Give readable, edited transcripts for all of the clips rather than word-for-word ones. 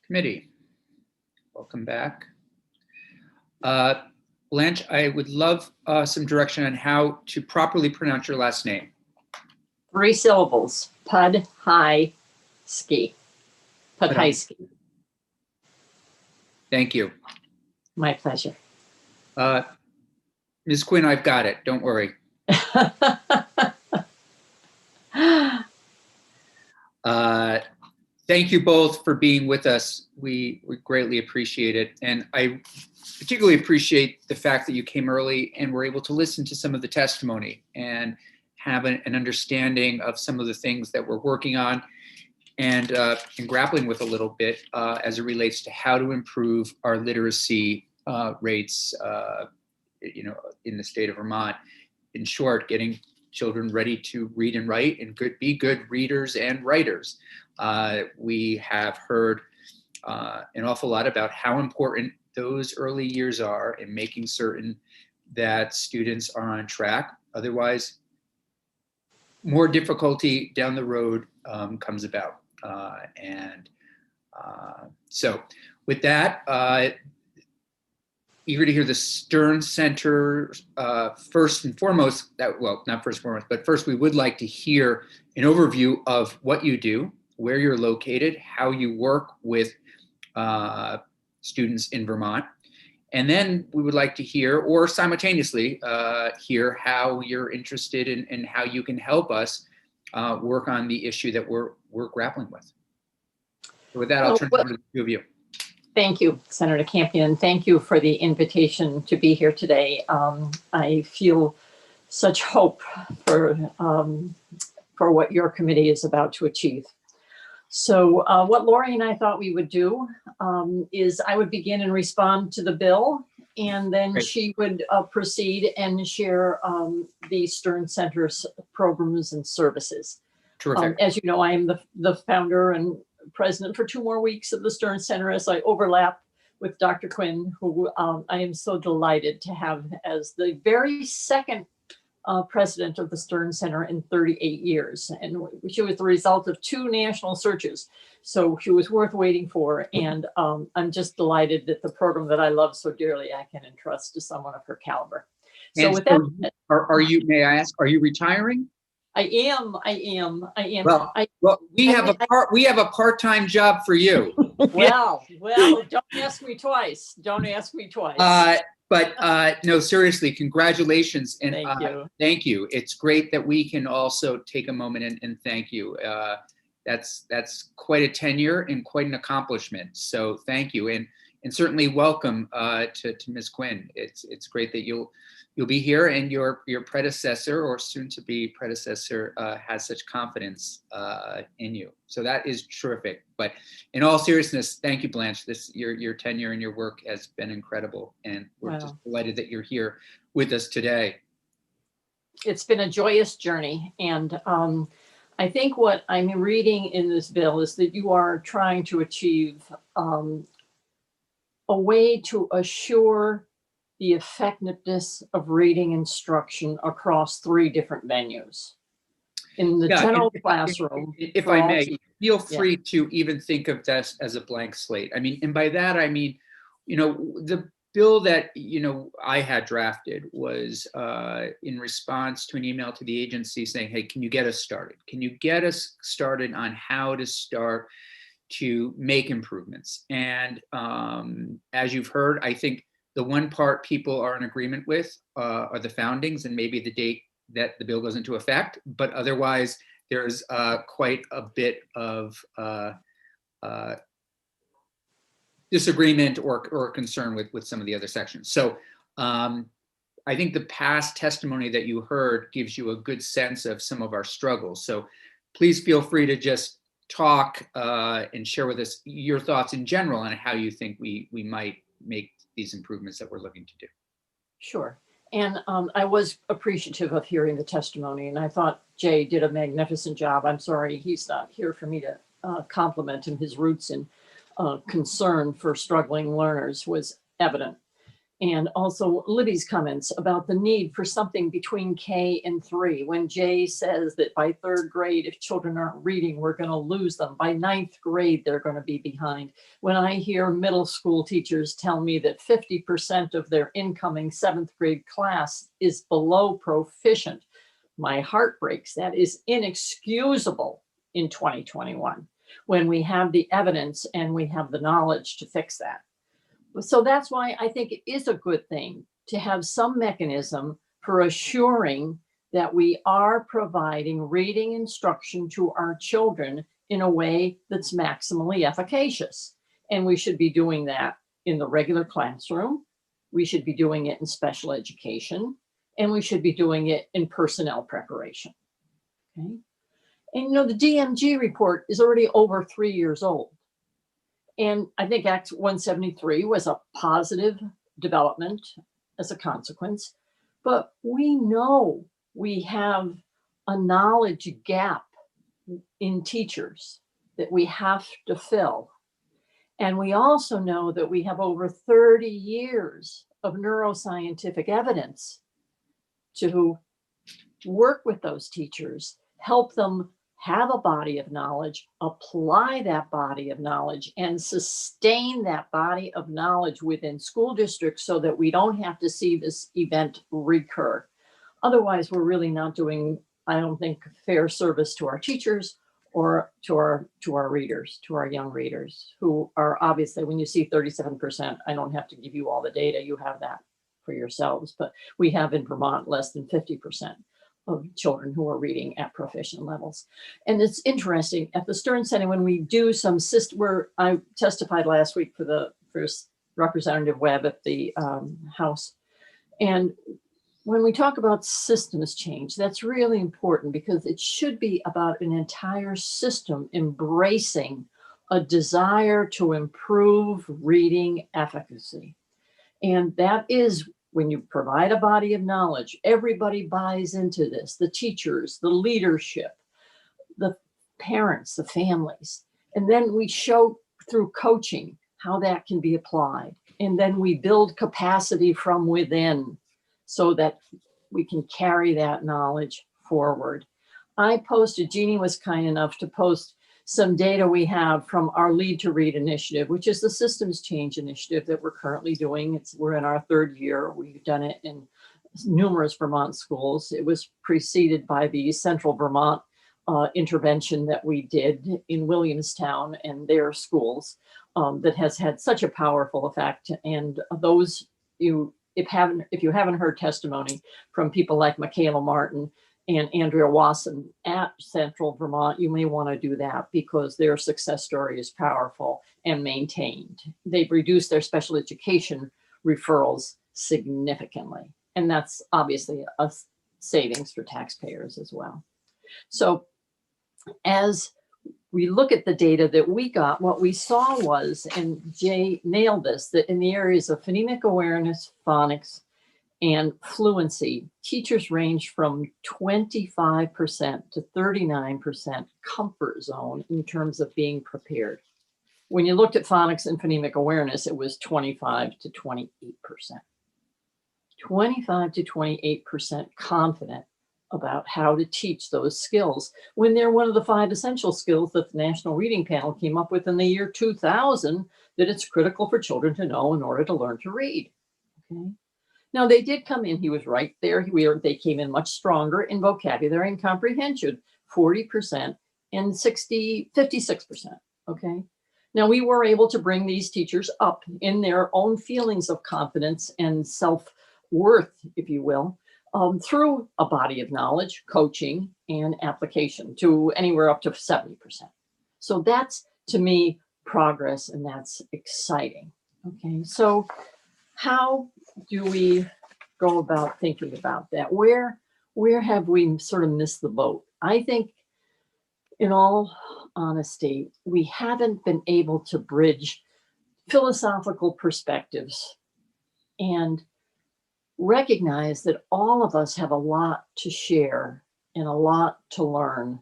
Committee. Welcome back. Blanche, I would love some direction on how to properly pronounce your last name. 3 syllables. Podhajski. Podhajski. Thank you. My pleasure. Ms. Quinn, I've got it. Don't worry. Thank you both for being with us. We greatly appreciate it. And I particularly appreciate the fact that you came early and were able to listen to some of the testimony and have an understanding of some of the things that we're working on and grappling with a little bit as it relates to how to improve our literacy rates, in the state of Vermont. In short, getting children ready to read and write and be good readers and writers. We have heard an awful lot about how important those early years are in making certain that students are on track. Otherwise, more difficulty down the road comes about. So with that, eager to hear the Stern Center first and foremost, well, not first and foremost, but first we would like to hear an overview of what you do, where you're located, how you work with students in Vermont. And then we would like to hear, or simultaneously hear how you're interested in and how you can help us work on the issue that we're grappling with. So with that, I'll turn it over to the two of you. Thank you, Senator Campion. Thank you for the invitation to be here today. I feel such hope for what your committee is about to achieve. So what Lori and I thought we would do is I would begin and respond to the bill, and then Great. She would proceed and share the Stern Center's programs and services. Terrific. As you know, I am the founder and president for 2 more weeks of the Stern Center, as I overlap with Dr. Quinn, who I am so delighted to have as the very second president of the Stern Center in 38 years. And she was the result of 2 national searches. So she was worth waiting for. And I'm just delighted that the program that I love so dearly, I can entrust to someone of her caliber. So and with that, are you, may I ask, are you retiring? I am. Well, we have a part-time job for you. Well, don't ask me twice. Don't ask me twice. But no, seriously, congratulations. And Thank you. Thank you. It's great that we can also take a moment and thank you. That's quite a tenure and quite an accomplishment. So thank you. And certainly welcome to Ms. Quinn. It's great that you'll be here, and your predecessor or soon to be predecessor has such confidence in you. So that is terrific. But in all seriousness, thank you, Blanche. Your tenure and your work has been incredible, and we're just delighted that you're here with us today. It's been a joyous journey, and I think what I'm reading in this bill is that you are trying to achieve a way to assure the effectiveness of reading instruction across 3 different venues. In the general classroom. If I may, feel free to even think of this as a blank slate. I mean, and by that, I mean, the bill that, I had drafted was in response to an email to the agency saying, hey, can you get us started? Can you get us started on how to start to make improvements? And as you've heard, I think the one part people are in agreement with are the foundings and maybe the date that the bill goes into effect, but otherwise there's quite a bit of disagreement or concern with some of the other sections. So I think the past testimony that you heard gives you a good sense of some of our struggles. So please feel free to just talk and share with us your thoughts in general on how you think we might make these improvements that we're looking to do. Sure. And I was appreciative of hearing the testimony, and I thought Jay did a magnificent job. I'm sorry he's not here for me to compliment him. His roots in concern for struggling learners was evident. And also Libby's comments about the need for something between K and 3. When Jay says that by 3rd grade, if children aren't reading, we're going to lose them. By 9th grade, they're going to be behind. When I hear middle school teachers tell me that 50% of their incoming 7th grade class is below proficient, my heart breaks. That is inexcusable in 2021 when we have the evidence and we have the knowledge to fix that. So that's why I think it is a good thing to have some mechanism for assuring that we are providing reading instruction to our children in a way that's maximally efficacious. And we should be doing that in the regular classroom. We should be doing it in special education, and we should be doing it in personnel preparation. Okay. And the DMG report is already over 3 years old. And I think Act 173 was a positive development as a consequence. But we know we have a knowledge gap in teachers that we have to fill. And we also know that we have over 30 years of neuroscientific evidence to work with those teachers, help them have a body of knowledge, apply that body of knowledge, and sustain that body of knowledge within school districts so that we don't have to see this event recur. Otherwise, we're really not doing, I don't think, fair service to our teachers or to our readers, to our young readers, who are obviously, when you see 37%, I don't have to give you all the data, you have that for yourselves, but we have in Vermont less than 50% of children who are reading at proficient levels. And it's interesting, at the Stern Center, when we do some system, where I testified last week for the first Representative Webb at the House. And when we talk about systems change, that's really important because it should be about an entire system embracing a desire to improve reading efficacy. And that is when you provide a body of knowledge, everybody buys into this, the teachers, the leadership, the parents, the families. And then we show through coaching how that can be applied. And then we build capacity from within so that we can carry that knowledge forward. I posted, Jeannie was kind enough to post some data we have from our Lead to Read initiative, which is the systems change initiative that we're currently doing. We're in our 3rd year. We've done it in numerous Vermont schools. It was preceded by the Central Vermont intervention that we did in Williamstown and their schools that has had such a powerful effect. And those, if you haven't heard testimony from people like Michaela Martin and Andrea Wasson at Central Vermont, you may want to do that because their success story is powerful and maintained. They've reduced their special education referrals significantly. And that's obviously a savings for taxpayers as well. So as we look at the data that we got, what we saw was, and Jay nailed this, that in the areas of phonemic awareness, phonics, and fluency, teachers range from 25% to 39% comfort zone in terms of being prepared. When you looked at phonics and phonemic awareness, it was 25 to 28%. 25 to 28% confident about how to teach those skills when they're one of the 5 essential skills that the National Reading Panel came up with in the year 2000 that it's critical for children to know in order to learn to read. Okay. Now they did come in, he was right there. They came in much stronger in vocabulary and comprehension, 40% and 56%, okay? Now we were able to bring these teachers up in their own feelings of confidence and self-worth, if you will, through a body of knowledge, coaching, and application to anywhere up to 70%. So that's, to me, progress, and that's exciting, okay? So how do we go about thinking about that? Where have we sort of missed the boat? I think, in all honesty, we haven't been able to bridge philosophical perspectives and recognize that all of us have a lot to share and a lot to learn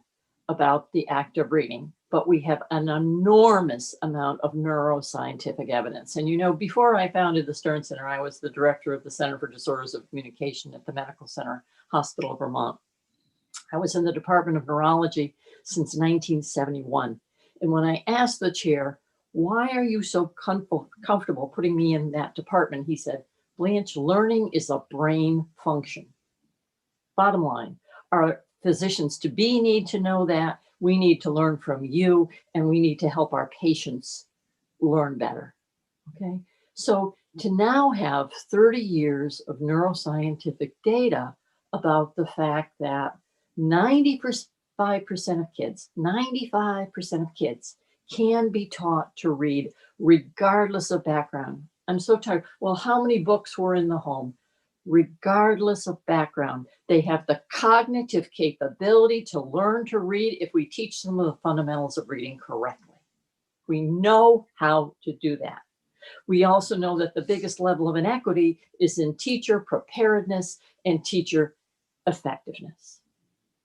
about the act of reading. but we have an enormous amount of neuroscientific evidence. And you know, before I founded the Stern Center, I was the director of the Center for Disorders of Communication at the Medical Center Hospital of Vermont. I was in the Department of Neurology since 1971. And when I asked the chair, why are you so comfortable putting me in that department? He said, Blanche, learning is a brain function. Bottom line, our physicians to be need to know that. We need to learn from you, and we need to help our patients learn better. Okay. So to now have 30 years of neuroscientific data about the fact that 95% of kids, 95% of kids can be taught to read regardless of background. I'm so tired. Well, how many books were in the home? Regardless of background, they have the cognitive capability to learn to read if we teach them the fundamentals of reading correctly. We know how to do that. We also know that the biggest level of inequity is in teacher preparedness and teacher effectiveness.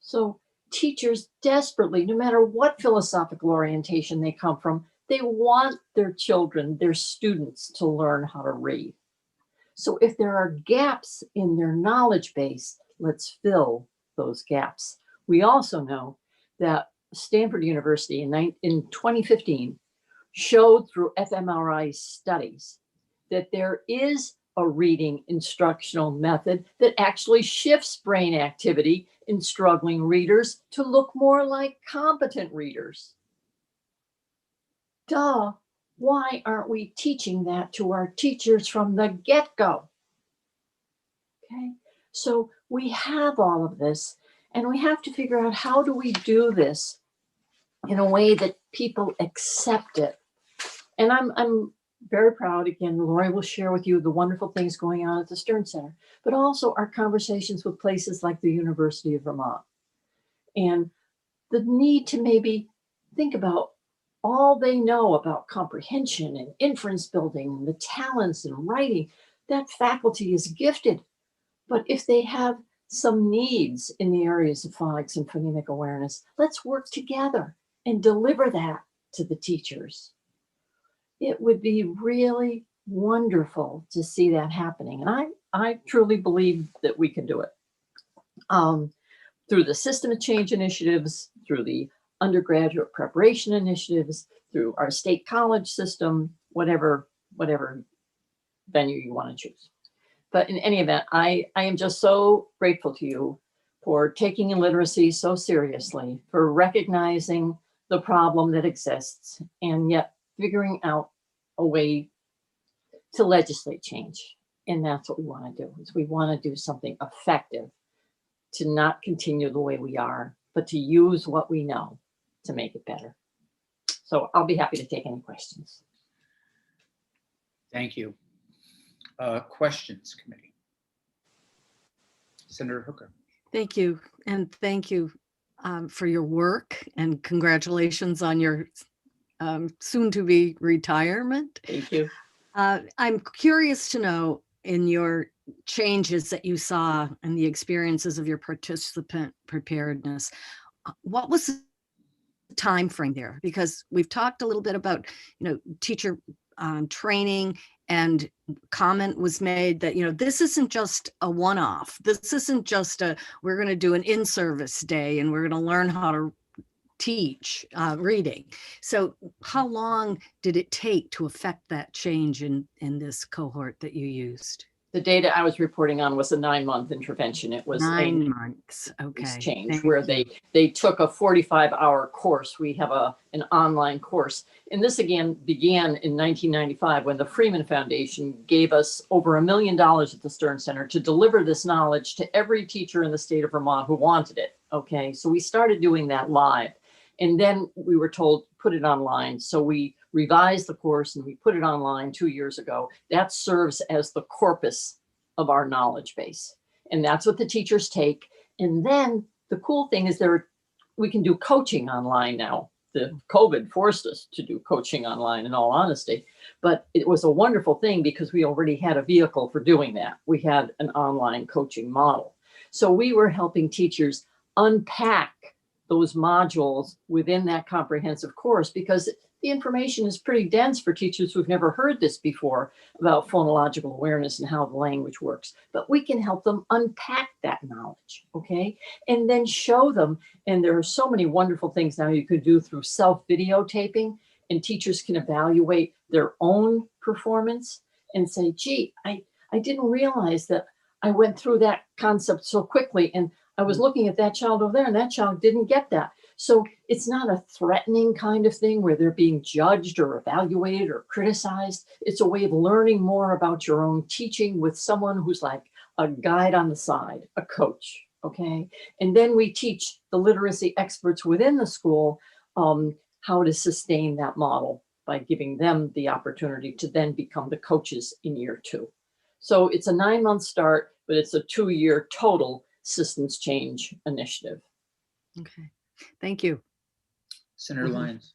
So teachers desperately, no matter what philosophical orientation they come from, they want their children, their students to learn how to read. So if there are gaps in their knowledge base, let's fill those gaps. We also know that Stanford University in 2015 showed through fMRI studies that there is a reading instructional method that actually shifts brain activity in struggling readers to look more like competent readers. Duh. Why aren't we teaching that to our teachers from the get-go? Okay, so we have all of this, and we have to figure out how do we do this in a way that people accept it. And I'm very proud, again, Lori will share with you the wonderful things going on at the Stern Center, but also our conversations with places like the University of Vermont. And the need to maybe think about all they know about comprehension and inference building and the talents in writing. That faculty is gifted. But if they have some needs in the areas of phonics and phonemic awareness, let's work together and deliver that to the teachers. It would be really wonderful to see that happening. And I truly believe that we can do it. Through the system of change initiatives, through the undergraduate preparation initiatives, through our state college system, whatever venue you want to choose. But in any event, I am just so grateful to you for taking illiteracy so seriously, for recognizing the problem that exists, and yet figuring out a way to legislate change. And that's what we want to do, is we want to do something effective to not continue the way we are, but to use what we know to make it better. So I'll be happy to take any questions. Thank you. Questions, committee. Senator Hooker. Thank you. And thank you for your work, and congratulations on your soon-to-be retirement. Thank you. I'm curious to know, in your changes that you saw and the experiences of your participant preparedness, what was the time frame there? Because we've talked a little bit about, teacher training, and comment was made that, this isn't just a one-off. This isn't just we're going to do an in-service day and we're going to learn how to teach reading. So how long did it take to affect that change in this cohort that you used? The data I was reporting on was a 9-month intervention. It was 9 months. Okay. Change where they took a 45-hour course. We have an online course. And this again began in 1995 when the Freeman Foundation gave us over $1 million at the Stern Center to deliver this knowledge to every teacher in the state of Vermont who wanted it. Okay, so we started doing that live. And then we were told, put it online. So we revised the course and we put it online 2 years ago. That serves as the corpus of our knowledge base. And that's what the teachers take. And then the cool thing is we can do coaching online now. The COVID forced us to do coaching online, in all honesty. But it was a wonderful thing because we already had a vehicle for doing that. We had an online coaching model. So we were helping teachers unpack those modules within that comprehensive course, because the information is pretty dense for teachers who've never heard this before about phonological awareness and how the language works. But we can help them unpack that knowledge, okay? And then show them, and there are so many wonderful things now you could do through self-videotaping, and teachers can evaluate their own performance and say, gee, I didn't realize that I went through that concept so quickly, and I was looking at that child over there and that child didn't get that. So it's not a threatening kind of thing where they're being judged or evaluated or criticized. It's a way of learning more about your own teaching with someone who's like a guide on the side, a coach, okay? And then we teach the literacy experts within the school how to sustain that model by giving them the opportunity to then become the coaches in year 2. So it's a 9-month start, but it's a 2-year total systems change initiative. Okay, thank you. Senator Lyons.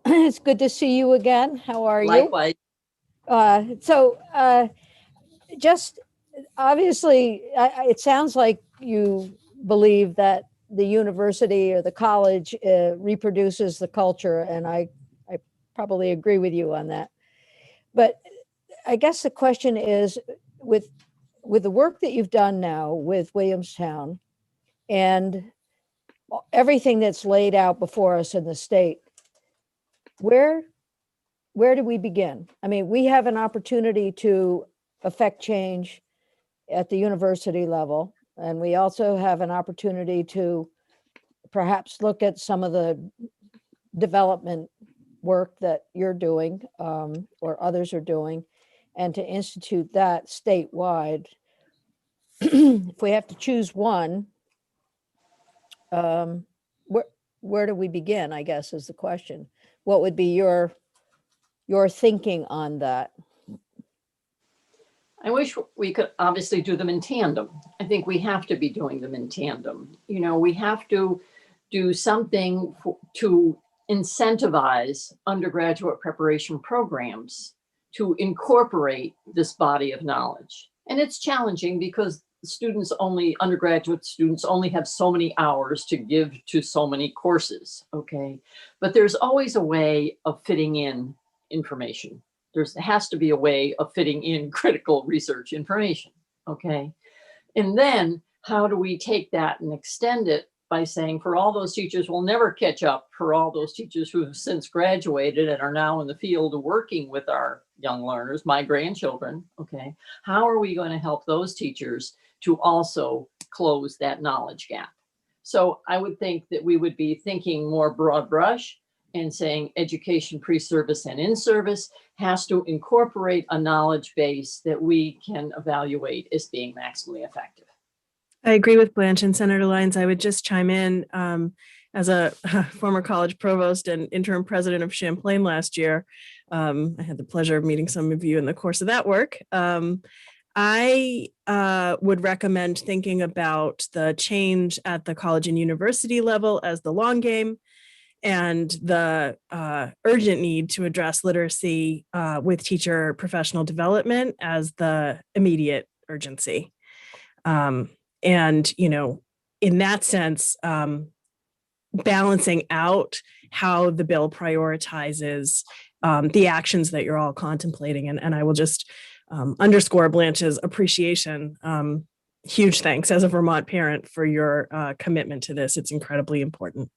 It's good to see you again. How are you? Likewise. Just obviously, it sounds like you believe that the university or the college reproduces the culture, and I probably agree with you on that. But I guess the question is, with the work that you've done now with Williamstown and everything that's laid out before us in the state, where do we begin? I mean, we have an opportunity to affect change at the university level, and we also have an opportunity to perhaps look at some of the development work that you're doing or others are doing, and to institute that statewide. If we have to choose one, where do we begin, I guess, is the question. What would be your thinking on that? I wish we could obviously do them in tandem. I think we have to be doing them in tandem. You know, we have to do something to incentivize undergraduate preparation programs to incorporate this body of knowledge. And it's challenging because undergraduate students only have so many hours to give to so many courses, okay? But there's always a way of fitting in information. There has to be a way of fitting in critical research information, okay? And then how do we take that and extend it by saying, for all those teachers, we'll never catch up for all those teachers who have since graduated and are now in the field working with our young learners, my grandchildren, okay? How are we going to help those teachers to also close that knowledge gap? So I would think that we would be thinking more broad brush and saying education pre-service and in-service has to incorporate a knowledge base that we can evaluate as being maximally effective. I agree with Blanche and Senator Lyons. I would just chime in as a former college provost and interim president of Champlain last year. I had the pleasure of meeting some of you in the course of that work. I would recommend thinking about the change at the college and university level as the long game, and the urgent need to address literacy with teacher professional development as the immediate urgency. And, you know, in that sense, balancing out how the bill prioritizes the actions that you're all contemplating. And I will just underscore Blanche's appreciation. Huge thanks as a Vermont parent for your commitment to this. It's incredibly important.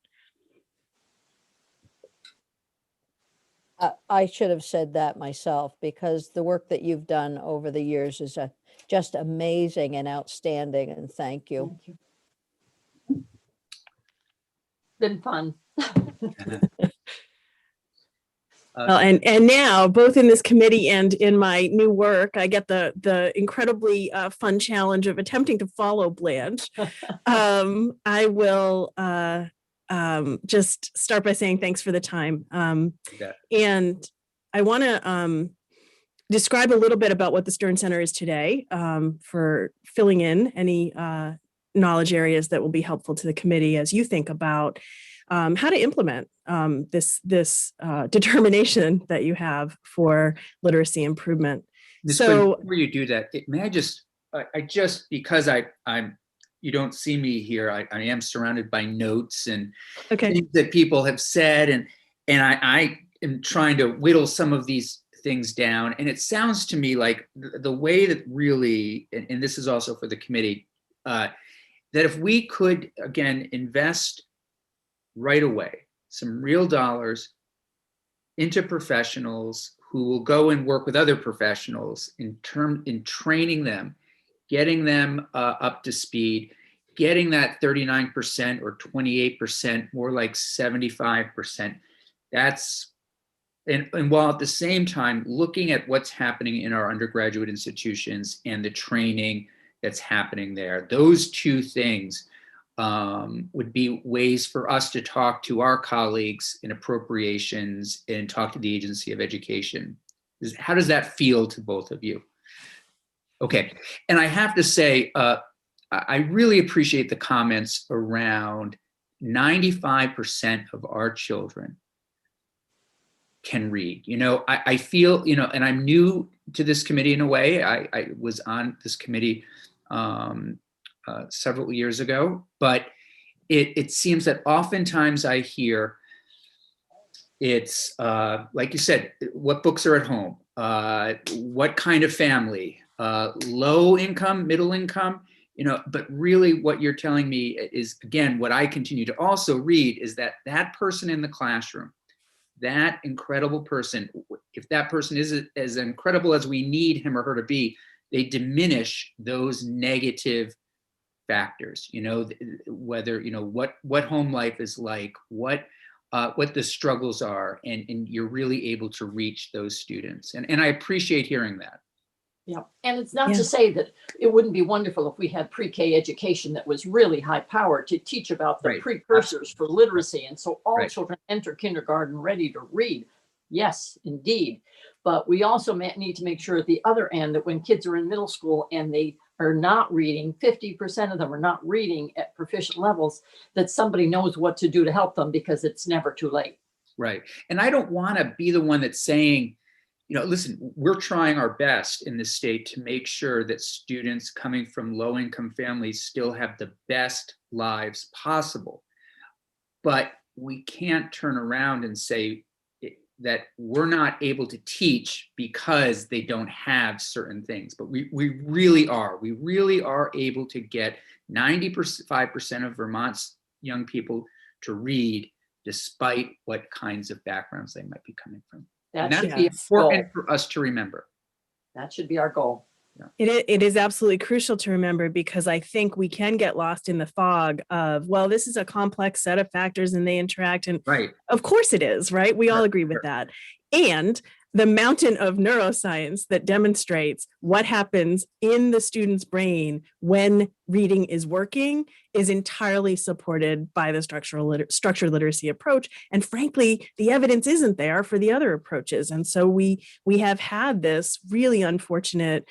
I should have said that myself, because the work that you've done over the years is just amazing and outstanding, and thank you. Thank you. Been fun. Well, and now, both in this committee and in my new work, I get the incredibly fun challenge of attempting to follow Blanche. I will just start by saying thanks for the time. And I want to describe a little bit about what the Stern Center is today, for filling in any knowledge areas that will be helpful to the committee as you think about how to implement this determination that you have for literacy improvement. Ms. So Quinn, before you do that, may I just, because I'm you don't see me here, I am surrounded by notes and Okay. things that people have said, and I am trying to whittle some of these things down. And it sounds to me like the way that really, and this is also for the committee, that if we could, again, invest right away some real dollars into professionals who will go and work with other professionals in training them, getting them up to speed, getting that 39% or 28%, more like 75%. And while at the same time looking at what's happening in our undergraduate institutions and the training that's happening there, those two things would be ways for us to talk to our colleagues in appropriations and talk to the Agency of Education. How does that feel to both of you? Okay, and I have to say, I really appreciate the comments around 95% of our children can read. I feel, and I'm new to this committee in a way. I was on this committee several years ago, but it seems that oftentimes I hear it's like you said, what books are at home, what kind of family, low income, middle income, but really what you're telling me is, again, what I continue to also read is that person in the classroom, that incredible person, if that person is as incredible as we need him or her to be, they diminish those negative factors, whether, what home life is like, what the struggles are, and you're really able to reach those students. And I appreciate hearing that. Yeah, and it's not Yeah. to say that it wouldn't be wonderful if we had pre-K education that was really high powered to teach about the Right. precursors for literacy. And so all Right. children enter kindergarten ready to read. Yes, indeed. But we also need to make sure at the other end that when kids are in middle school and they are not reading, 50% of them are not reading at proficient levels, that somebody knows what to do to help them, because it's never too late. Right. And I don't want to be the one that's saying, listen, we're trying our best in this state to make sure that students coming from low-income families still have the best lives possible. But we can't turn around and say that we're not able to teach because they don't have certain things. But we really are. We really are able to get 95% of Vermont's young people to read, despite what kinds of backgrounds they might be coming from. That And should that's be yes. our goal. important for us to remember. That should be our goal. It is absolutely crucial to remember, because I think we can get lost in the fog of, well, this is a complex set of factors and they interact. And Right. of course it is, right? We all agree with that. And the mountain of neuroscience that demonstrates what happens in the student's brain when reading is working is entirely supported by the structured literacy approach. And frankly, the evidence isn't there for the other approaches. And so we have had this really unfortunate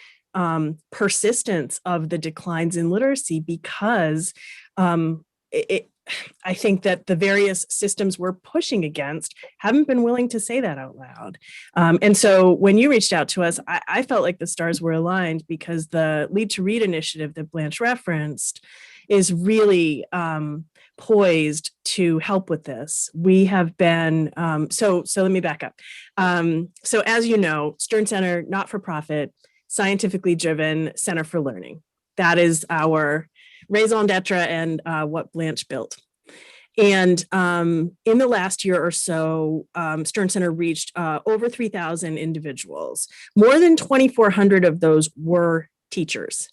persistence of the declines in literacy, because I think that the various systems we're pushing against haven't been willing to say that out loud. And so when you reached out to us, I felt like the stars were aligned, because the Lead to Read initiative that Blanche referenced is really poised to help with this. We have been, so let me back up. So as you know, Stern Center, not-for-profit, scientifically driven Center for Learning. That is our raison d'etre and what Blanche built. And in the last year or so, Stern Center reached over 3,000 individuals. More than 2,400 of those were teachers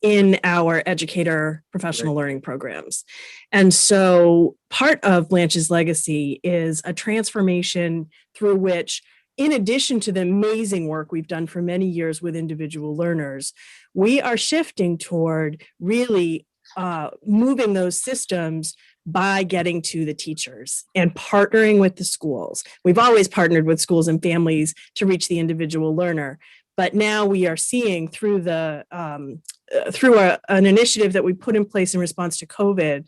in our educator professional learning programs. And so part of Blanche's legacy is a transformation through which, in addition to the amazing work we've done for many years with individual learners, we are shifting toward really moving those systems by getting to the teachers and partnering with the schools. We've always partnered with schools and families to reach the individual learner, but now we are seeing through an initiative that we put in place in response to COVID,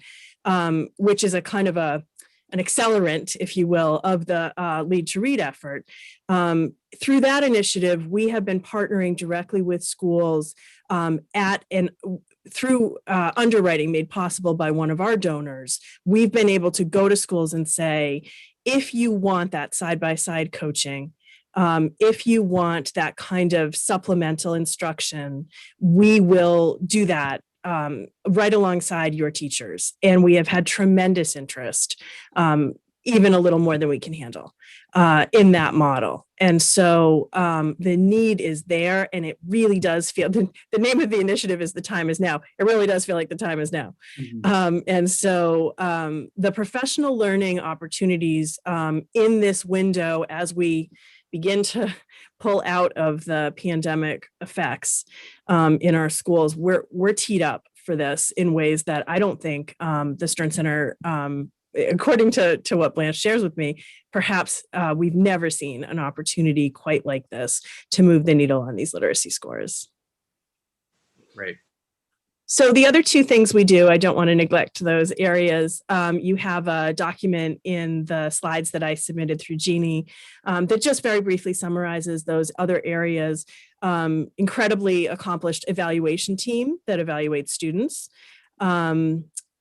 which is a kind of an accelerant, if you will, of the Lead to Read effort. Through that initiative, we have been partnering directly with schools through underwriting made possible by one of our donors, we've been able to go to schools and say, if you want that side-by-side coaching, if you want that kind of supplemental instruction, we will do that right alongside your teachers. And we have had tremendous interest, even a little more than we can handle in that model. And so the need is there, and it really does feel, the name of the initiative is The Time Is Now. It really does feel like the time is now. And so the professional learning opportunities in this window, as we begin to pull out of the pandemic effects in our schools, we're teed up for this in ways that I don't think the Stern Center, according to what Blanche shares with me, perhaps we've never seen an opportunity quite like this to move the needle on these literacy scores. Right. So the other two things we do, I don't want to neglect those areas. You have a document in the slides that I submitted through Jeannie that just very briefly summarizes those other areas. Incredibly accomplished evaluation team that evaluates students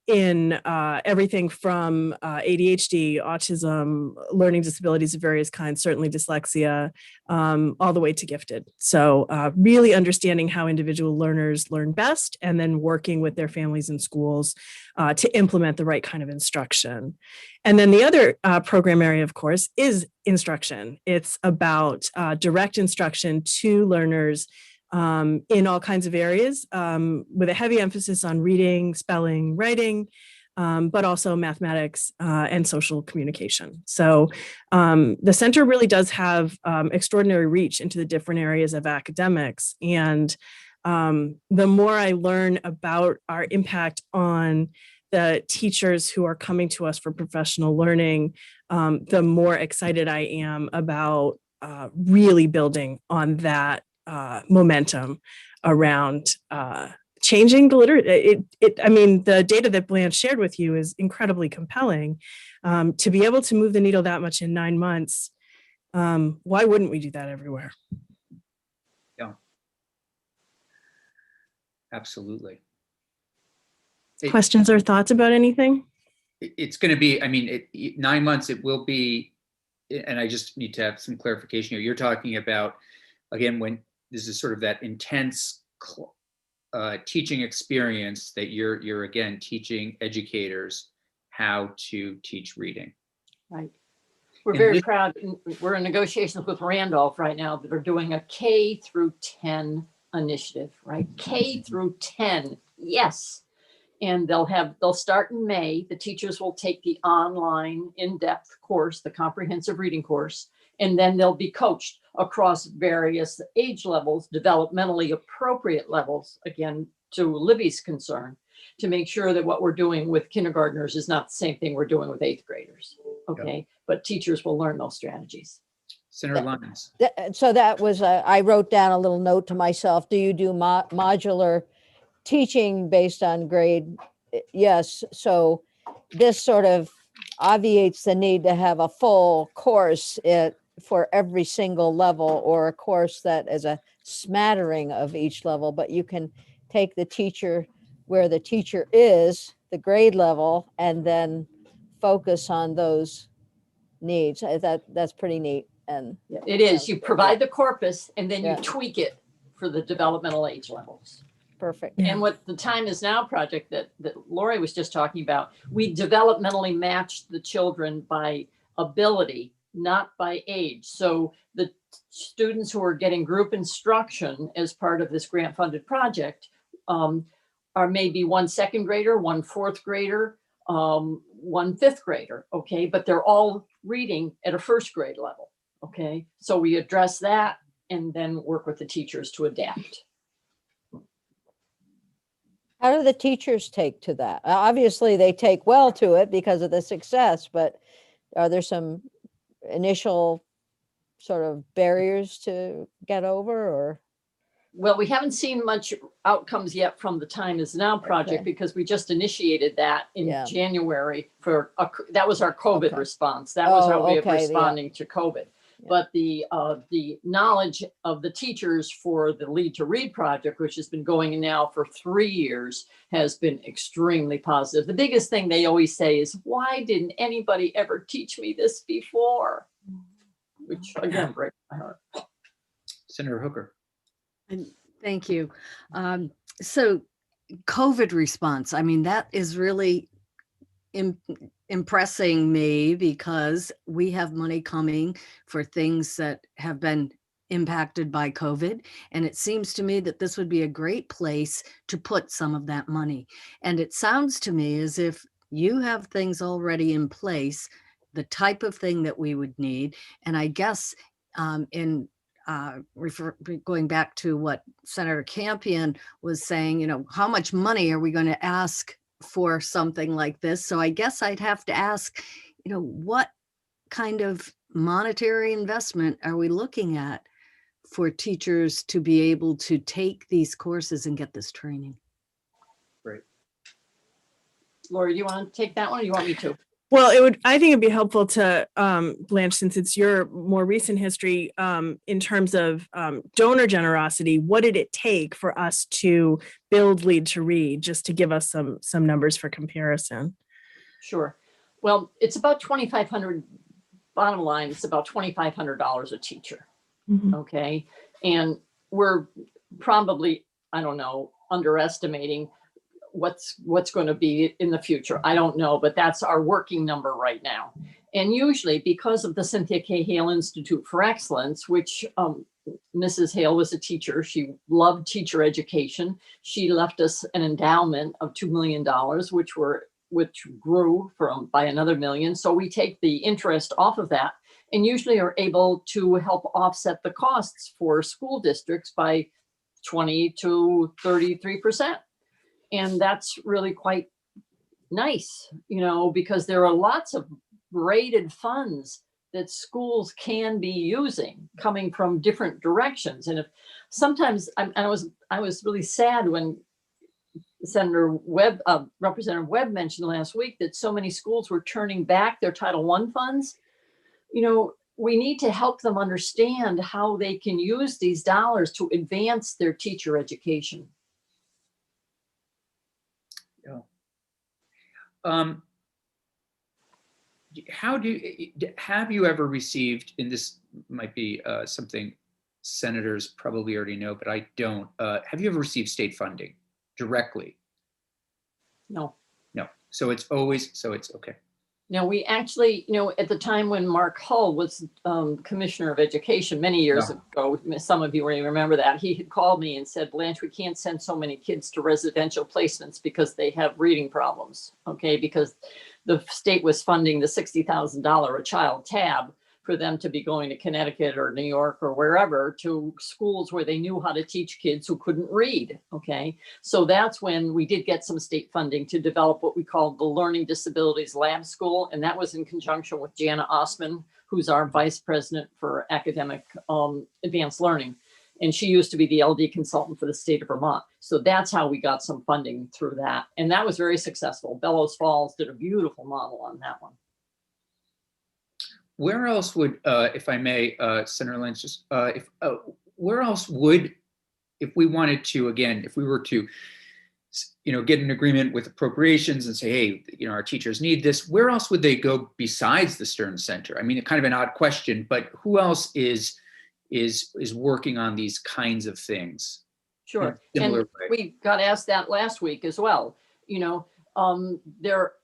in everything from ADHD, autism, learning disabilities of various kinds, certainly dyslexia, all the way to gifted. So really understanding how individual learners learn best, and then working with their families and schools to implement the right kind of instruction. And then the other program area, of course, is instruction. It's about direct instruction to learners in all kinds of areas, with a heavy emphasis on reading, spelling, writing, but also mathematics and social communication. So the center really does have extraordinary reach into the different areas of academics. And the more I learn about our impact on the teachers who are coming to us for professional learning, the more excited I am about really building on that momentum around changing the literacy. I mean, the data that Blanche shared with you is incredibly compelling. To be able to move the needle that much in 9 months, why wouldn't we do that everywhere? Yeah, absolutely. Questions or thoughts about anything? It's going to be, I mean, 9 months, it will be, and I just need to have some clarification here. You're talking about, again, when this is sort of that intense teaching experience that you're again teaching educators how to teach reading. Right. We're And very this- proud. We're in negotiations with Randolph right now that are doing a K through 10 initiative, right? K through 10. Yes. And they'll start in May. The teachers will take the online in-depth course, the comprehensive reading course, and then they'll be coached across various age levels, developmentally appropriate levels, again, to Libby's concern, to make sure that what we're doing with kindergartners is not the same thing we're doing with 8th graders. Okay, but teachers will learn those strategies. Senator Lyons. So that was, I wrote down a little note to myself. Do you do modular teaching based on grade? Yes. So this sort of obviates the need to have a full course for every single level, or a course that is a smattering of each level, but you can take the teacher where the teacher is, the grade level, and then focus on those needs. That's pretty neat. And Yeah, it is. You provide the corpus and then you Yeah. tweak it for the developmental age levels. perfect. Yeah. And what the Time Is Now project that Lori was just talking about, we developmentally matched the children by ability, not by age. So the students who are getting group instruction as part of this grant funded project are maybe one 2nd grader, one 4th grader, one 5th grader. Okay. But they're all reading at a 1st grade level. Okay. So we address that and then work with the teachers to adapt. How do the teachers take to that? Obviously, they take well to it because of the success, but are there some initial sort of barriers to get over, or? Well, we haven't seen much outcomes yet from the Time Is Now project Okay. because we just initiated that in Yeah. January that was our COVID Okay. response. That was our Oh, way okay, of yeah. responding to COVID. But the knowledge of the teachers for the Lead to Read project, which has been going now for 3 years, has been extremely positive. The biggest thing they always say is, why didn't anybody ever teach me this before? Which again breaks my heart. Senator Hooker. And thank you. So COVID response, I mean, that is really impressing me because we have money coming for things that have been impacted by COVID. And it seems to me that this would be a great place to put some of that money. And it sounds to me as if you have things already in place, the type of thing that we would need. And I guess going back to what Senator Campion was saying, you know, how much money are we going to ask for something like this? So I guess I'd have to ask, you know, what kind of monetary investment are we looking at for teachers to be able to take these courses and get this training? Great. Lori, do you want to take that one or do you want me to? Well, I think it'd be helpful to, Blanche, since it's your more recent history, in terms of donor generosity, what did it take for us to build Lead to Read, just to give us some numbers for comparison? Sure. Well, it's about $2,500. Bottom line, it's about $2,500 a teacher. Mhm. Okay. And we're probably, I don't know, underestimating what's going to be in the future. I don't know, but that's our working number right now. And usually because of the Cynthia K. Hale Institute for Excellence, which Mrs. Hale was a teacher, she loved teacher education. She left us an endowment of $2 million, which grew by another $1 million. So we take the interest off of that and usually are able to help offset the costs for school districts by 20 to 33%. And that's really quite nice, you know, because there are lots of braided funds that schools can be using coming from different directions. And if sometimes I was really sad when Representative Webb mentioned last week that so many schools were turning back their Title I funds. You know, we need to help them understand how they can use these dollars to advance their teacher education. Have you ever received, and this might be something senators probably already know, but I don't, have you ever received state funding directly? No. So it's okay. Now, we actually, you know, at the time when Mark Hull was Commissioner of Education many years ago, some of you may remember that, he had called me and said, Blanche, we can't send so many kids to residential placements because they have reading problems, okay? Because the state was funding the $60,000 a child tab for them to be going to Connecticut or New York or wherever to schools where they knew how to teach kids who couldn't read, okay? So that's when we did get some state funding to develop what we called the Learning Disabilities Lab School. And that was in conjunction with Jana Osman, who's our Vice President for Academic Advanced Learning. And she used to be the LD consultant for the state of Vermont. So that's how we got some funding through that. And that was very successful. Bellows Falls did a beautiful model on that one. Where else would, if I may, Senator Lynch, just where else would, if we wanted to, again, if we were to, you know, get an agreement with appropriations and say, hey, you know, our teachers need this, where else would they go besides the Stern Center? I mean, kind of an odd question, but who else is working on these kinds of things? Sure. And we got asked that last week as well. You know,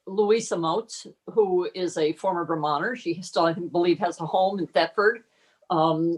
Louisa Moats, who is a former Vermonter. She still, I believe, has a home in Thetford.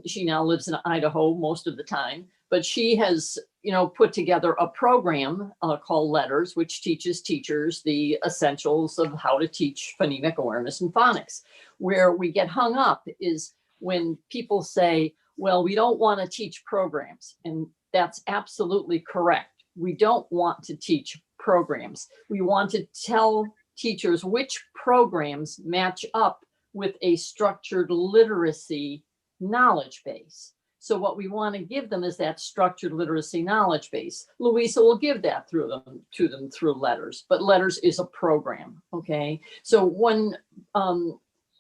She now lives in Idaho most of the time, but she has, you know, put together a program called Letters, which teaches teachers the essentials of how to teach phonemic awareness and phonics. Where we get hung up is when people say, well, we don't want to teach programs. And that's absolutely correct. We don't want to teach programs. We want to tell teachers which programs match up with a structured literacy knowledge base. So what we want to give them is that structured literacy knowledge base. Louisa will give that to them through Letters, but Letters is a program, okay? So when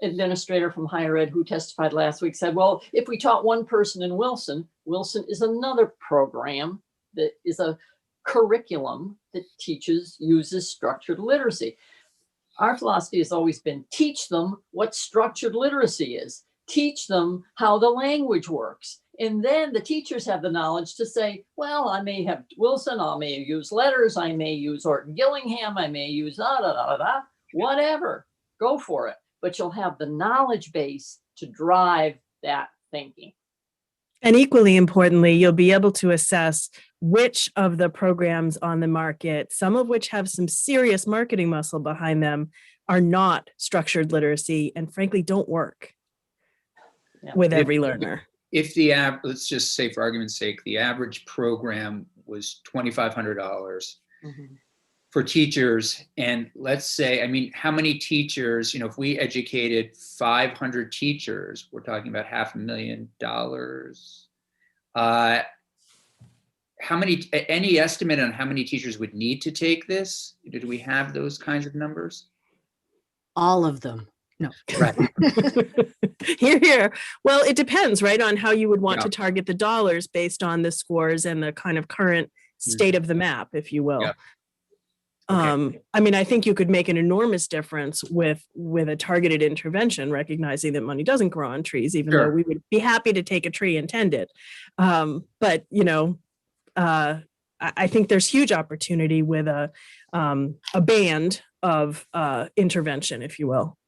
administrator from higher ed who testified last week said, well, if we taught one person in Wilson, Wilson is another program that is a curriculum that uses structured literacy. Our philosophy has always been teach them what structured literacy is, teach them how the language works. And then the teachers have the knowledge to say, well, I may have Wilson, I may use letters, I may use Orton Gillingham, I may use whatever, go for it. But you'll have the knowledge base to drive that thinking. And equally importantly, you'll be able to assess which of the programs on the market, some of which have some serious marketing muscle behind them, are not structured literacy and frankly don't work with every learner. If let's just say for argument's sake, the average program was $2,500 for teachers. And let's say, I mean, how many teachers, if we educated 500 teachers, we're talking about $500,000. Any estimate on how many teachers would need to take this? Did we have those kinds of numbers? All of them. No. Right. Here. Well, it depends, right, on how you would want to target the dollars based on the scores and the kind of current state of the map, if you will. Yeah. Okay. I mean, I think you could make an enormous difference with a targeted intervention, recognizing that money doesn't grow on trees, even though we would be happy to take a tree and tend it. But, I think there's huge opportunity with a band of intervention, if you will.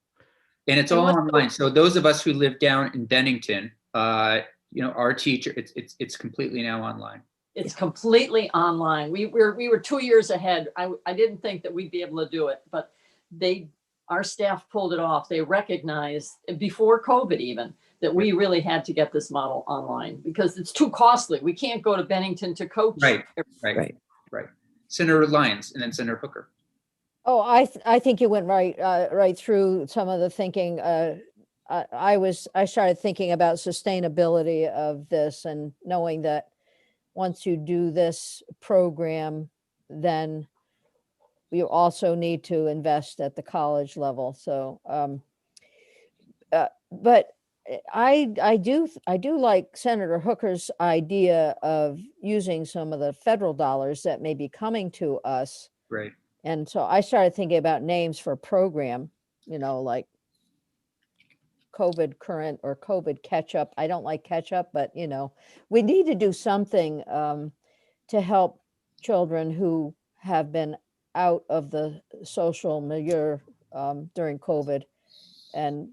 And it's all online. So those of us who live down in Bennington, our teacher, it's completely now online. It's completely online. We were 2 years ahead. I didn't think that we'd be able to do it, but our staff pulled it off. They recognized before COVID even that we really had to get this model online because it's too costly. We can't go to Bennington to coach. Right. Senator Lyons and then Senator Hooker. Oh, I think you went right through some of the thinking. I started thinking about sustainability of this and knowing that once you do this program, then you also need to invest at the college level. So, but I do like Senator Hooker's idea of using some of the federal dollars that may be coming to us. Right. And so I started thinking about names for a program, like COVID current or COVID catch up. I don't like catch up, but we need to do something to help children who have been out of the social milieu during COVID, and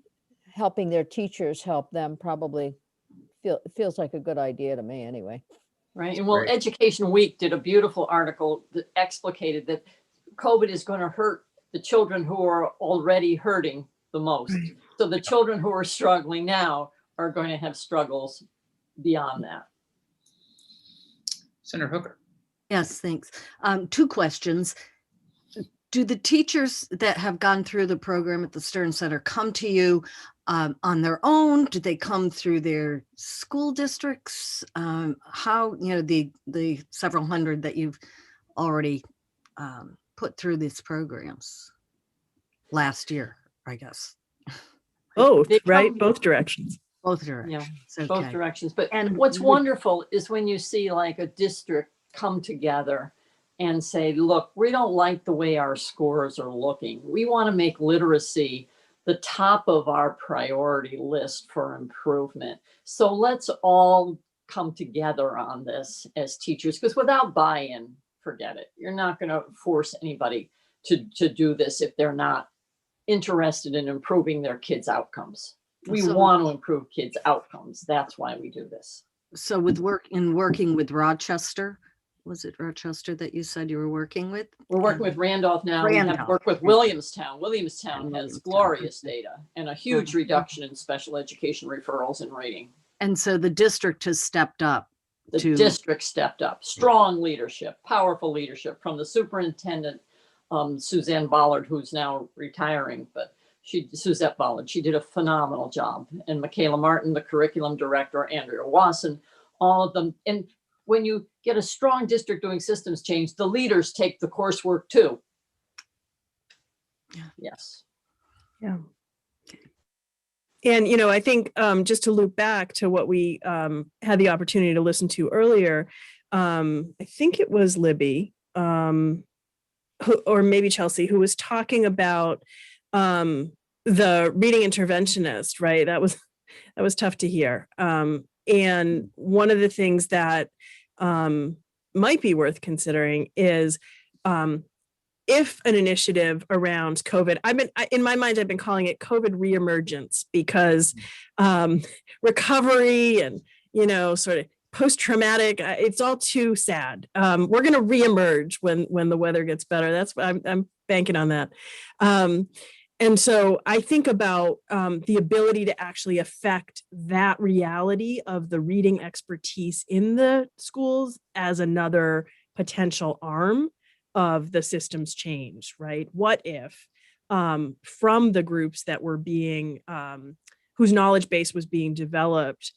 helping their teachers help them probably feels like a good idea to me anyway. Right. And well, Education Week did a beautiful article that explicated that COVID is going to hurt the children who are already hurting the most. Right. So the children who are struggling now are going to have struggles beyond that. Senator Hooker. Yes, thanks. 2 questions. Do the teachers that have gone through the program at the Stern Center come to you on their own? Do they come through their school districts? How, the several hundred that you've already put through these programs last year, I guess. Both, right? Both directions. Both directions. Yeah, okay. Both directions. But what's wonderful is when you see like a district come together and say, look, we don't like the way our scores are looking. We want to make literacy the top of our priority list for improvement. So let's all come together on this as teachers, because without buy-in, forget it. You're not going to force anybody to do this if they're not interested in improving their kids' outcomes. We want to improve kids' outcomes. That's why we do this. So working with Rochester, was it Rochester that you said you were working with? We're working with Randolph now. We have worked with Williamstown. Williamstown has glorious data and a huge reduction in special education referrals and rating. And so the district has stepped up. The district stepped up. Strong leadership, powerful leadership from the superintendent, Suzanne Bollard, who's now retiring, but Suzette Bollard, she did a phenomenal job. And Michaela Martin, the curriculum director, Andrea Wasson, all of them. And when you get a strong district doing systems change, the leaders take the coursework too. Yeah. Yes. Yeah. And, you know, I think just to loop back to what we had the opportunity to listen to earlier, I think it was Libby or maybe Chelsea, who was talking about the reading interventionist, right? That was tough to hear. And one of the things that might be worth considering is if an initiative around COVID, in my mind, I've been calling it COVID reemergence, because recovery and, you know, sort of post-traumatic, it's all too sad. We're going to reemerge when the weather gets better. That's what I'm banking on that. And so I think about the ability to actually affect that reality of the reading expertise in the schools as another potential arm of the system's change, right? What if from the groups that were being, whose knowledge base was being developed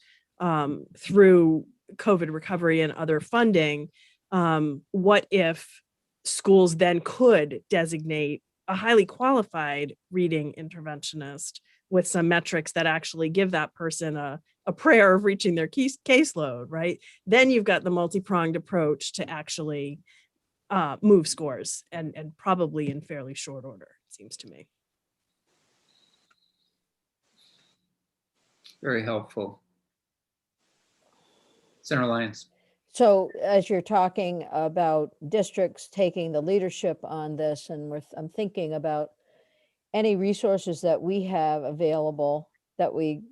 through COVID recovery and other funding, what if schools then could designate a highly qualified reading interventionist with some metrics that actually give that person a prayer of reaching their caseload, right? Then you've got the multi-pronged approach to actually move scores, and probably in fairly short order, it seems to me. Very helpful. Senator Lyons. So as you're talking about districts taking the leadership on this, and I'm thinking about any resources that we have available that we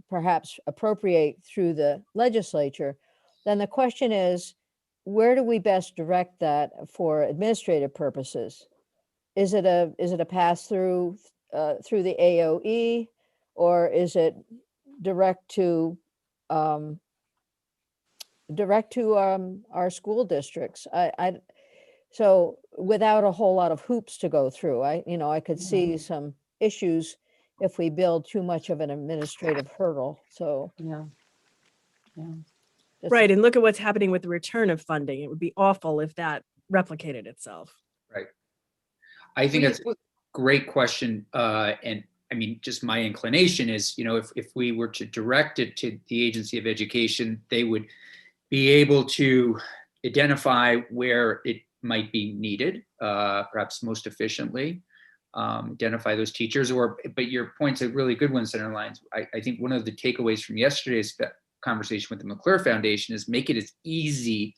perhaps appropriate through the legislature, then the question is, where do we best direct that for administrative purposes? Is it a pass through through the AOE, or is it direct to our school districts? So without a whole lot of hoops to go through, I could see some issues if we build too much of an administrative hurdle. So Yeah. Right, and look at what's happening with the return of funding. It would be awful if that replicated itself. Right. I think that's a great question. And I mean, just my inclination is, you know, if we were to direct it to the Agency of Education, they would be able to identify where it might be needed, perhaps most efficiently, identify those teachers. But your point's a really good one, Senator Lyons. I think one of the takeaways from yesterday's conversation with the McClure Foundation is make it as easy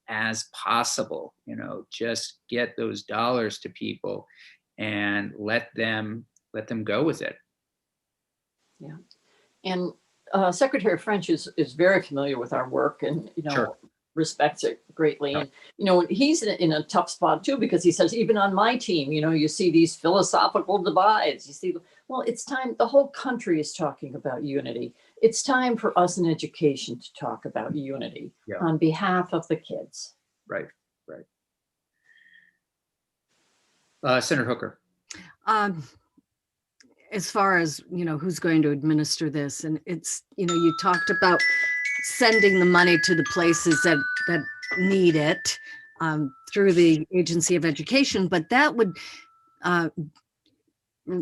as possible. You know, just get those dollars to people and let them go with it. Yeah. And Secretary French is very familiar with our work, and, you know, Sure. respects it greatly. Sure. And, you know, he's in a tough spot too, because he says, even on my team, you know, you see these philosophical divides. You see, well, it's time. The whole country is talking about unity. It's time for us in education to talk about unity on behalf of the kids. Right. Senator Hooker. As far as, you know, who's going to administer this, and it's, you know, you talked about sending the money to the places that need it through the Agency of Education, but that would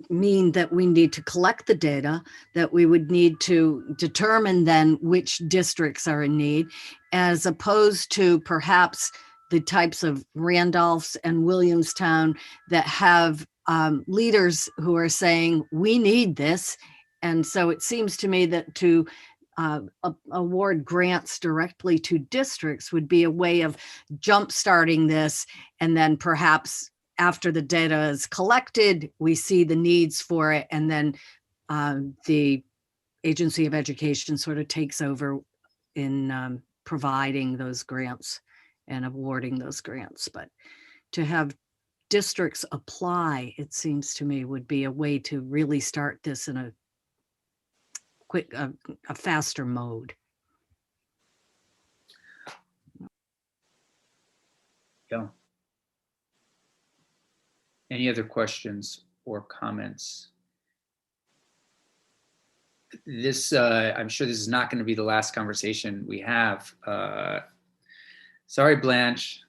mean that we need to collect the data, that we would need to determine then which districts are in need, as opposed to perhaps the types of Randolphs and Williamstown that have leaders who are saying, we need this. And so it seems to me that to award grants directly to districts would be a way of jumpstarting this. And then perhaps after the data is collected, we see the needs for it. And then the Agency of Education sort of takes over in providing those grants and awarding those grants. But to have districts apply, it seems to me, would be a way to really start this in a faster mode. Yeah. Any other questions or comments? This, I'm sure this is not going to be the last conversation we have. Sorry, Blanche.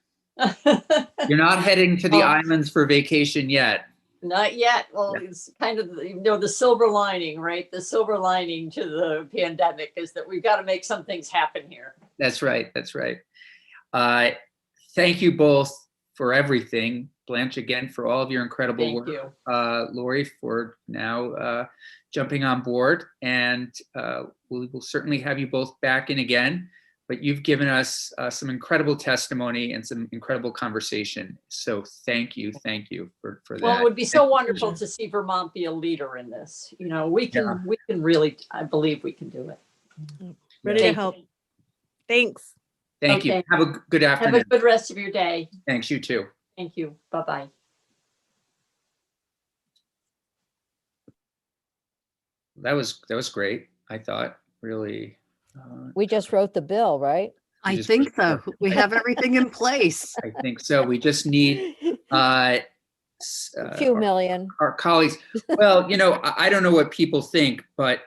You're not heading to the islands for vacation yet. Not yet. Well, it's kind of, the silver lining, right? The silver lining to the pandemic is that we've got to make some things happen here. That's right. That's right. Thank you both for everything. Blanche, again, for all of your incredible Thank work. you. Lori, for now jumping on board. And we will certainly have you both back in again. But you've given us some incredible testimony and some incredible conversation. So thank you for that. Well, it would be so wonderful to see Vermont be a leader in this. We can really, I believe we can do it. Ready to help. Thanks. Thank you. Okay. Have a good Have afternoon. a good rest of your day. Thanks, you too. Thank you. Bye-bye. That was great. I thought really. We just wrote the bill, right? I just- think so. We have everything in place. I think so. We just need A few million. our colleagues. Well, I don't know what people think, but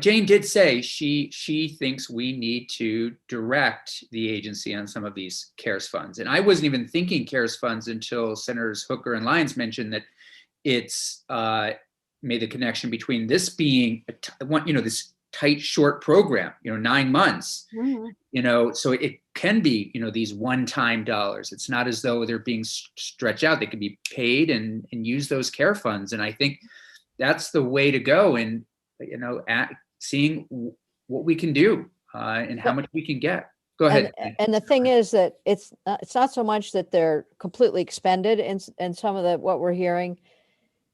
Jane did say she thinks we need to direct the agency on some of these CARES funds. And I wasn't even thinking CARES funds until Senators Hooker and Lyons mentioned that it's made the connection between this being this tight, short program, 9 months, so it can be, these one-time dollars. It's not as though they're being stretched out. They can be paid and use those care funds. And I think that's the way to go. And, seeing what we can do and how much we can get. Go ahead. And the thing is that it's not so much that they're completely expended in some of what we're hearing.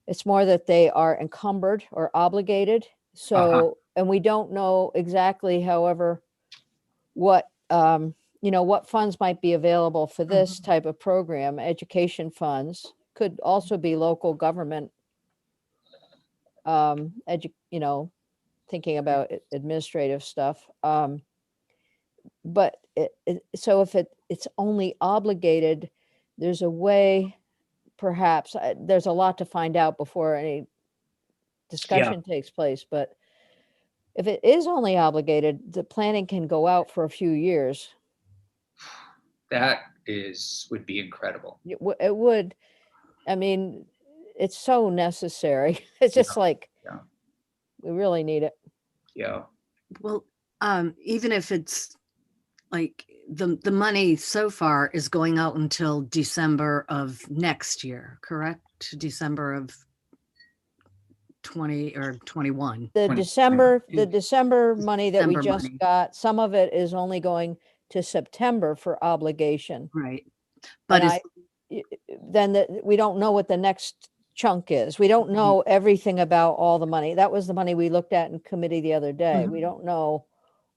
It's more that they are encumbered or obligated. So, and we don't know exactly, however, what funds might be available for this type of program. Education funds could also be local government, thinking about administrative stuff. But so if it's only obligated, there's a way, perhaps, there's a lot to find out before any discussion takes place. But if it is only obligated, the planning can go out for a few years. That would be incredible. It would. I mean, it's so necessary. It's just we really need it. Yeah. Well, even if it's like the money so far is going out until December of next year, correct? December of 20 or 21. The 20. December money that we December just money. got, some of it is only going to September for obligation. Right. But And we don't know what the next chunk is. We don't know everything about all the money. That was the money we looked at in committee the other day. We don't know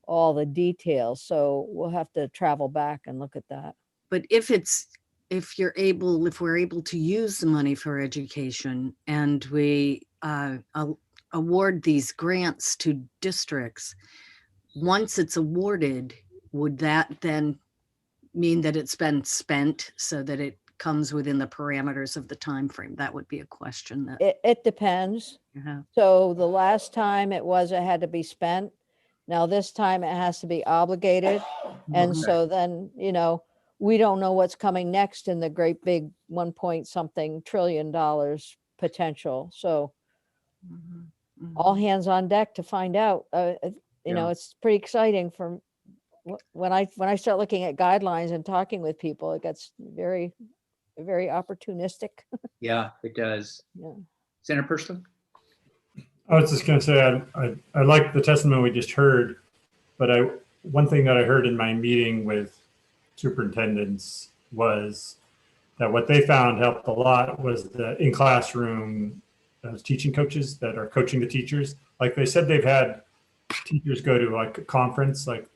all the details, so we'll have to travel back and look at that. but if we're able to use the money for education and we award these grants to districts, once it's awarded, would that then mean that it's been spent so that it comes within the parameters of the time frame? That would be a question that It depends. you have. So the last time it had to be spent. Now this time it has to be obligated. And so then, we don't know what's coming next in the great big 1 point something trillion dollars potential. So all hands on deck to find out. It's pretty exciting when I start looking at guidelines and talking with people, it gets very, very opportunistic. Yeah, it does. Yeah. Senator Perston? I was just going to say, I like the testimony we just heard, but one thing that I heard in my meeting with superintendents was that what they found helped a lot was the in-classroom teaching coaches that are coaching the teachers. Like they said, they've had teachers go to like a conference, like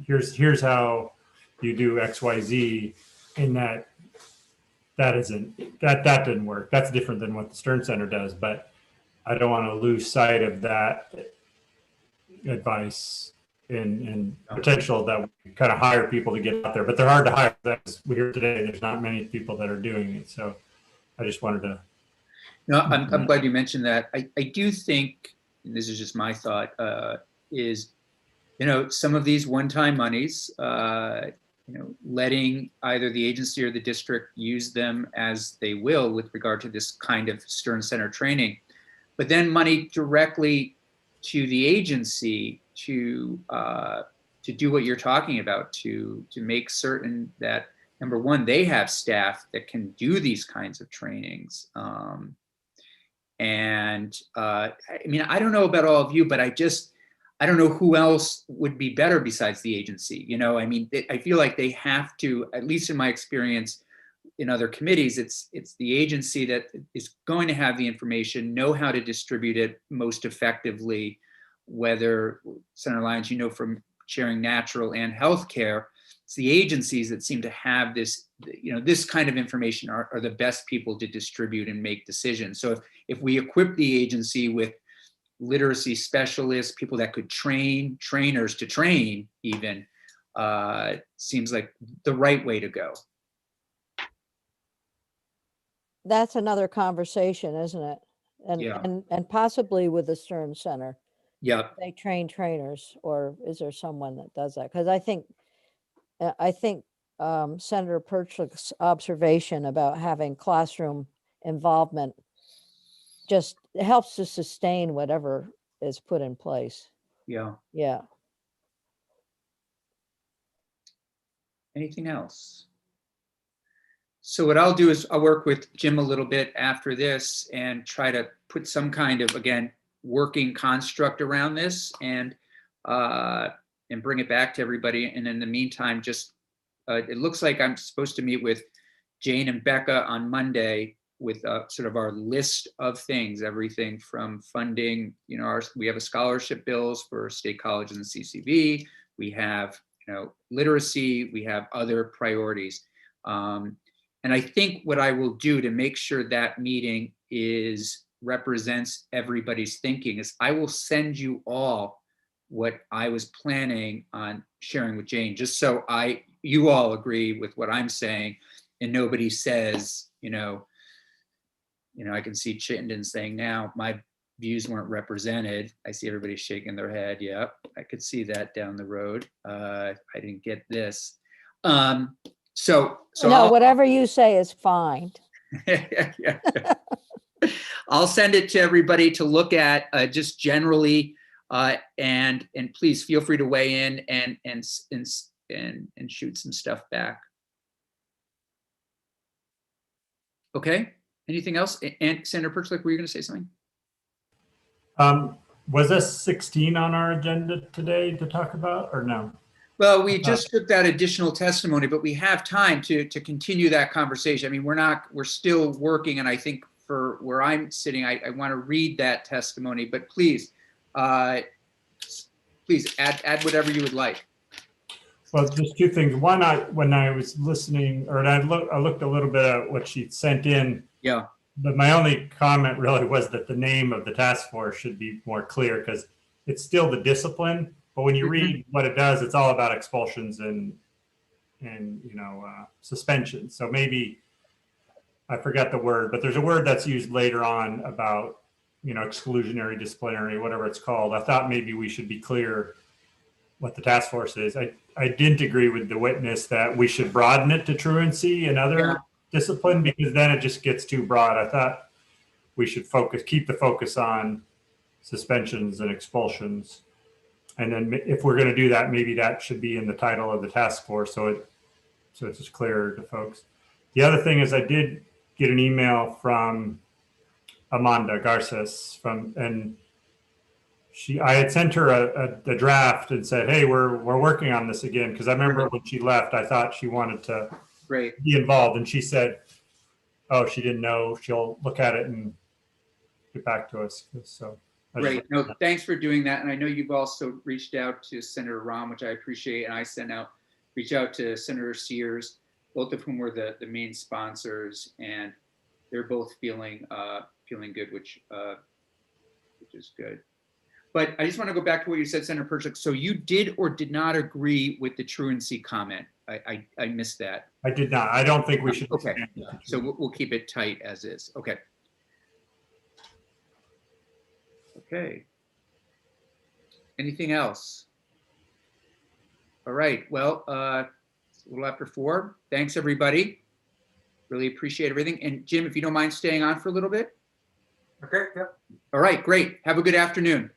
here's how you do XYZ, and that didn't work. That's different than what the Stern Center does, but I don't want to lose sight of that advice and potential that we kind of hire people to get out there, but they're hard to hire. As we hear today, there's not many people that are doing it. So I just wanted to. No, I'm glad you mentioned that. I do think, and this is just my thought, is, some of these one-time monies, letting either the agency or the district use them as they will with regard to this kind of Stern Center training, but then money directly to the agency to do what you're talking about, to make certain that, number one, they have staff that can do these kinds of trainings. And I mean, I don't know about all of you, but I don't know who else would be better besides the agency. I mean, I feel like they have to, at least in my experience in other committees, it's the agency that is going to have the information, know how to distribute it most effectively, whether, Senator Lyons, from sharing natural and healthcare, it's the agencies that seem to have this, this kind of information are the best people to distribute and make decisions. So if we equip the agency with literacy specialists, people that could train, trainers to train even, seems like the right way to go. That's another conversation, isn't it? Yeah. And possibly with the Stern Center. Yeah. They train trainers, or is there someone that does that? Because I think Senator Perchlik's observation about having classroom involvement just helps to sustain whatever is put in place. Yeah. Yeah. Anything else? So what I'll do is I'll work with Jim a little bit after this and try to put some kind of, again, working construct around this and bring it back to everybody. And in the meantime, just it looks like I'm supposed to meet with Jane and Becca on Monday with sort of our list of things, everything from funding, we have a scholarship bills for State College and the CCV. We have, literacy, we have other priorities. And I think what I will do to make sure that meeting represents everybody's thinking is I will send you all what I was planning on sharing with Jane, just so you all agree with what I'm saying and nobody says, I can see Chittenden saying now my views weren't represented. I see everybody shaking their head. Yep, I could see that down the road. I didn't get this. So no, whatever you say is fine. Yeah. I'll send it to everybody to look at just generally, and please feel free to weigh in and shoot some stuff back. Okay. Anything else? And Senator Perchlik, were you going to say something? Was this 16 on our agenda today to talk about, or no? Well, we just took that additional testimony, but we have time to continue that conversation. I mean, we're still working, and I think for where I'm sitting, I want to read that testimony, but please add whatever you would like. Well, just two things. One, when I was listening, or I looked a little bit at what she sent in. Yeah. But my only comment really was that the name of the task force should be more clear, because it's still the discipline. But when you read what it does, it's all about expulsions and suspensions. So maybe I forgot the word, but there's a word that's used later on about exclusionary, disciplinary, whatever it's called. I thought maybe we should be clear what the task force is. I didn't agree with the witness that we should broaden it to truancy and other discipline, because then it just gets too broad. I thought we should keep the focus on suspensions and expulsions. And then if we're going to do that, maybe that should be in the title of the task force, so it's just clearer to folks. The other thing is I did get an email from Amanda Garces and I had sent her a draft and said, hey, we're working on this again, because I remember when she left, I thought she wanted to be involved, and she said, oh, she didn't know. She'll look at it and get back to us. So great. No, thanks for doing that. And I know you've also reached out to Senator Rahm, which I appreciate, and I reached out to Senator Sears, both of whom were the main sponsors, and they're both feeling good, which is good. But I just want to go back to what you said, Senator Perchlik. So you did or did not agree with the truancy comment? I missed that. I did not. I don't think we should. Okay. So we'll keep it tight as is. Okay. Okay. Anything else? All right. Well, It's a little after 4. Thanks, everybody. Really appreciate everything. And Jim, if you don't mind staying on for a little bit. Okay, yep. All right, great. Have a good afternoon.